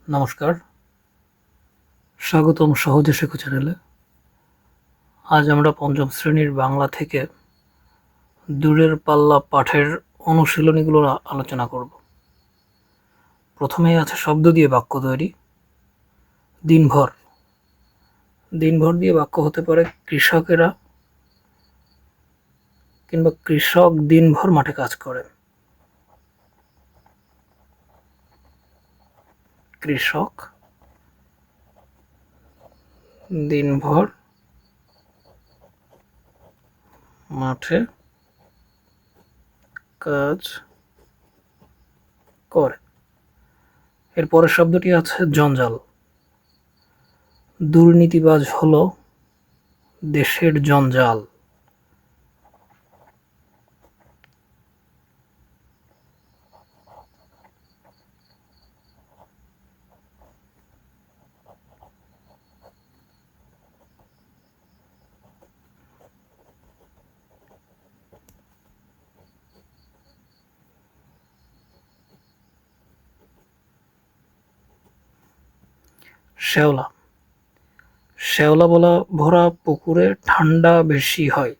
নমস্কার, স্বাগতম সহজে শেখো চ্যানেলে। আজ আমরা পঞ্চম শ্রেণীর বাংলা থেকে দূরের পাল্লা পাঠের অনুশীলনীগুলো আলোচনা করব। প্রথমেই আছে শব্দ দিয়ে বাক্য তৈরি। দিনভর, দিনভর দিয়ে বাক্য হতে পারে কৃষকেরা কিংবা কৃষক দিনভর মাঠে কাজ করে। কৃষক দিনভর মাঠে কাজ করে। এর পরের শব্দটি আছে জঞ্জাল। দুর্নীতিবাজ হলো দেশের জঞ্জাল। শ্যাওলা, শ্যাওলা বলা ভরা পুকুরে ঠান্ডা বেশি হয়।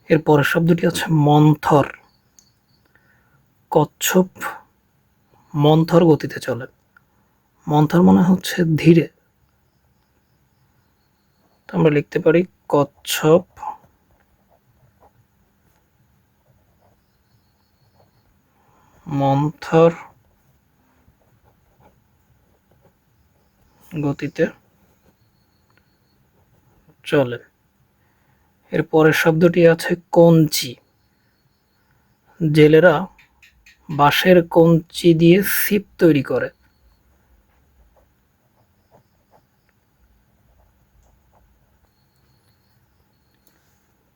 এর পরের শব্দটি আছে মন্থর। কচ্ছপ মন্থর গতিতে চলে। মন্থর মানে হচ্ছে ধীরে। তো আমরা লিখতে পারি কচ্ছপ মন্থর গতিতে চলে। এর পরের শব্দটি আছে কঞ্চি। জেলেরা বাঁশের কঞ্চি দিয়ে ছিপ তৈরি করে।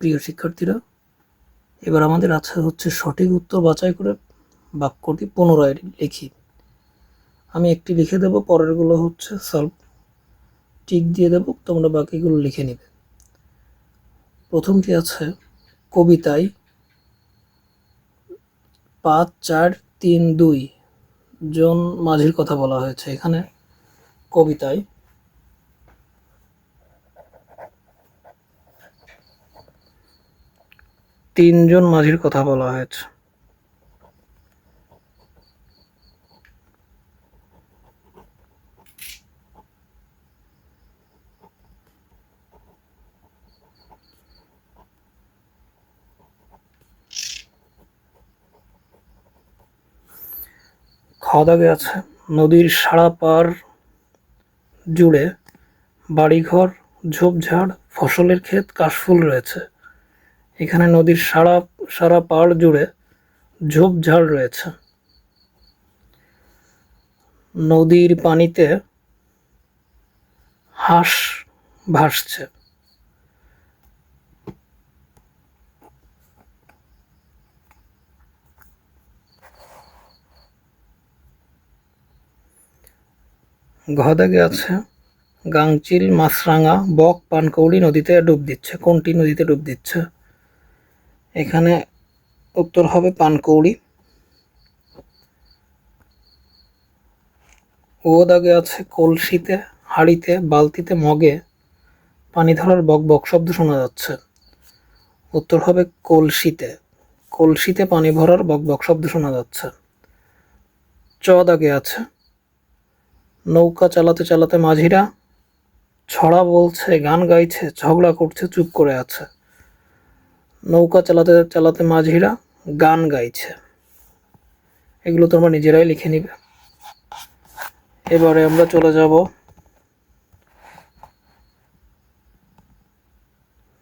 প্রিয় শিক্ষার্থীরা, এবার আমাদের হচ্ছে সঠিক উত্তর বাছাই করে বাক্যটি পুনরায় লিখি। আমি একটি লিখে দেব, পরেরগুলো হচ্ছে সলভ টিক দিয়ে দেব, তোমরা বাকিগুলো লিখে নিবে। প্রথমটি আছে কবিতায় ৫, ৪, ৩, ২ জন মাঝির কথা বলা হয়েছে। এখানে কবিতায় ৩ জন মাঝির কথা বলা হয়েছে। খ দাগে আছে নদীর সারা পার জুড়ে বাড়িঘর, ঝোপঝাড়, ফসলের ক্ষেত, কাশফুল রয়েছে। এখানে নদীর সারা পাড় জুড়ে ঝোপঝাড় রয়েছে। নদীর পানিতে হাঁস ভাসছে। ঘ দাগে আছে গাংচিল, মাছরাঙা, বক, পানকৌড়ি নদীতে ডুব দিচ্ছে। কোনটি নদীতে ডুব দিচ্ছে? এখানে উত্তর হবে পানকৌড়ি। ও দাগে আছে কলসিতে, হাঁড়িতে, বালতিতে, মগে পানি ধরার বক বক শব্দ শোনা যাচ্ছে। উত্তর হবে কলসিতে। কলসিতে পানি ভরার বক বক শব্দ শোনা যাচ্ছে। চ দাগে আছে নৌকা চালাতে চালাতে মাঝিরা ছড়া বলছে, গান গাইছে, ঝগড়া করছে, চুপ করে আছে। নৌকা চালাতে চালাতে মাঝিরা গান গাইছে। এগুলো তোমরা নিজেরাই লিখে নিবে। এবারে আমরা চলে যাব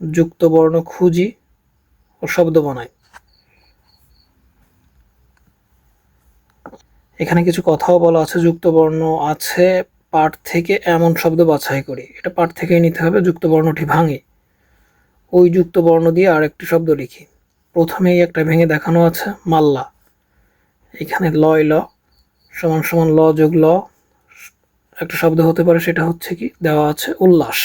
যুক্ত বর্ণ খুঁজি ও শব্দ বানাই। এখানে কিছু কথাও বলা আছে। যুক্ত বর্ণ আছে পাঠ থেকে এমন শব্দ বাছাই করি। এটা পাঠ থেকেই নিতে হবে। যুক্ত বর্ণটি ভাঙি। ওই যুক্ত বর্ণ দিয়ে আরেকটি শব্দ লিখি। প্রথমেই একটা ভেঙে দেখানো আছে মাল্লা। এখানে লয় ল সমান সমান ল যোগ ল একটা শব্দ হতে পারে, সেটা হচ্ছে কি দেওয়া আছে উল্লাস।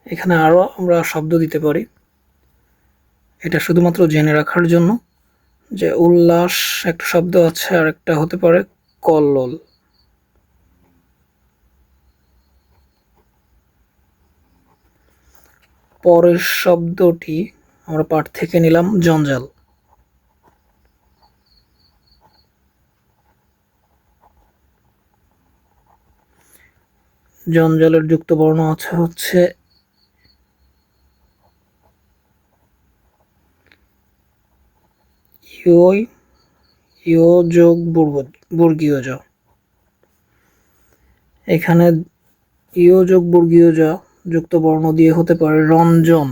এখানে আরও আমরা শব্দ দিতে পারি, এটা শুধুমাত্র জেনে রাখার জন্য যে উল্লাস একটা শব্দ আছে, আর একটা হতে পারে কল্লোল। পরের শব্দটি আমরা পাঠ থেকে নিলাম জঞ্জাল। জঞ্জালের যুক্ত বর্ণ আছে হচ্ছে ইয় যোগ বর্গীয় জ। এখানে ইয় যোগ বর্গীয় জ যুক্ত বর্ণ দিয়ে হতে পারে রঞ্জন।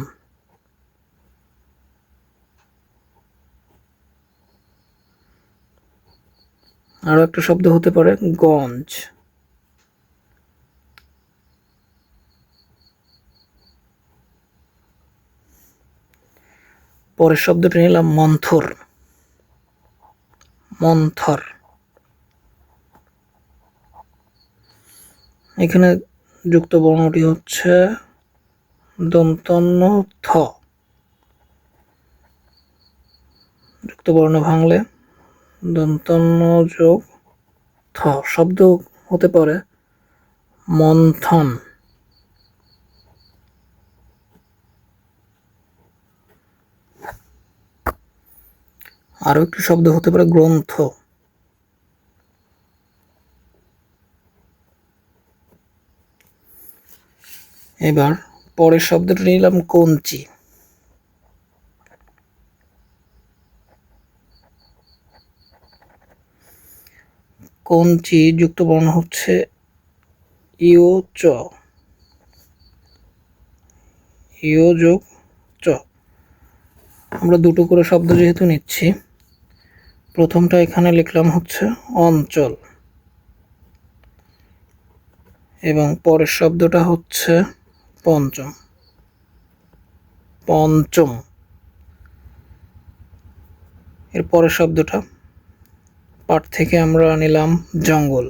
আরো একটা শব্দ হতে পারে গঞ্জ। পরের শব্দটি নিলাম মন্থর। মন্থর। এখানে যুক্ত বর্ণটি হচ্ছে দন্তন্য থ। যুক্ত বর্ণ ভাঙলে দন্তন্য যোগ থ শব্দ হতে পারে মন্থন। আরো একটি শব্দ হতে পারে গ্রন্থ। এবার পরের শব্দটি নিলাম কঞ্চি। কঞ্চি যুক্ত বর্ণ হচ্ছে ইয় চ। ইয় যোগ চ। আমরা দুটো করে শব্দ যেহেতু নিচ্ছি, প্রথমটা এখানে লিখলাম হচ্ছে অঞ্চল, এবং পরের শব্দটা হচ্ছে পঞ্চম। পঞ্চম। এর পরের শব্দটা পাঠ থেকে আমরা নিলাম জঙ্গল।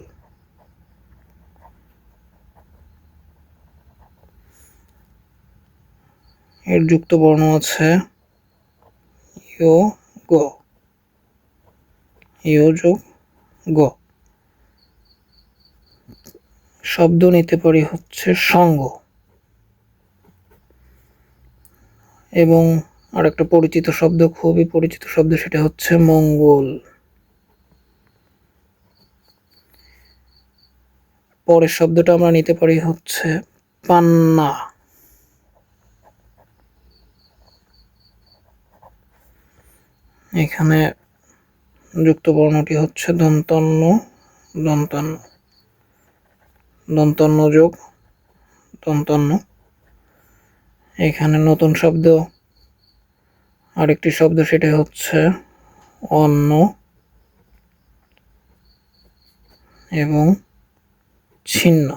এর যুক্ত বর্ণ আছে ইয় গ। ইয় যোগ গ। শব্দ নিতে পারি হচ্ছে সঙ্গ, এবং আর একটা পরিচিত শব্দ, খুবই পরিচিত শব্দ, সেটা হচ্ছে মঙ্গল। পরের শব্দটা আমরা নিতে পারি হচ্ছে পান্না। এখানে যুক্ত বর্ণটি হচ্ছে দন্তন্য। দন্তন্য। দন্তন্য যোগ দন্তন্য। এখানে নতুন শব্দ আরেকটি শব্দ, সেটা হচ্ছে অন্ন এবং ছিন্ন।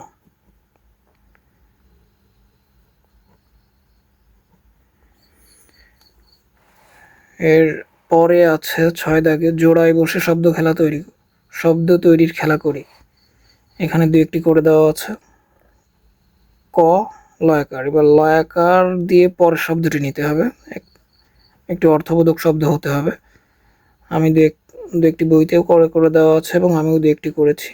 এর পরে আছে 6 দাগে জোড়ায় বসে শব্দ তৈরির খেলা করি। এখানে দু একটি করে দেওয়া আছে ক লয়াকার। এবার লয়াকার দিয়ে পরের শব্দটি নিতে হবে, একটি অর্থবোধক শব্দ হতে হবে। আমি দু একটি বইতেও করে দেওয়া আছে, এবং আমিও দু একটি করেছি।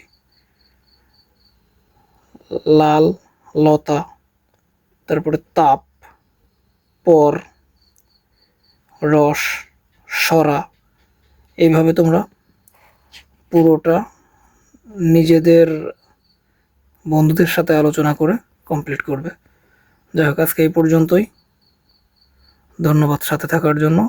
লাল, লতা, তারপরে তাপ, পর, রস, সরা। এইভাবে তোমরা পুরোটা নিজেদের বন্ধুদের সাথে আলোচনা করে কমপ্লিট করবে। যাই হোক, আজকে এই পর্যন্তই। ধন্যবাদ সাথে থাকার জন্য।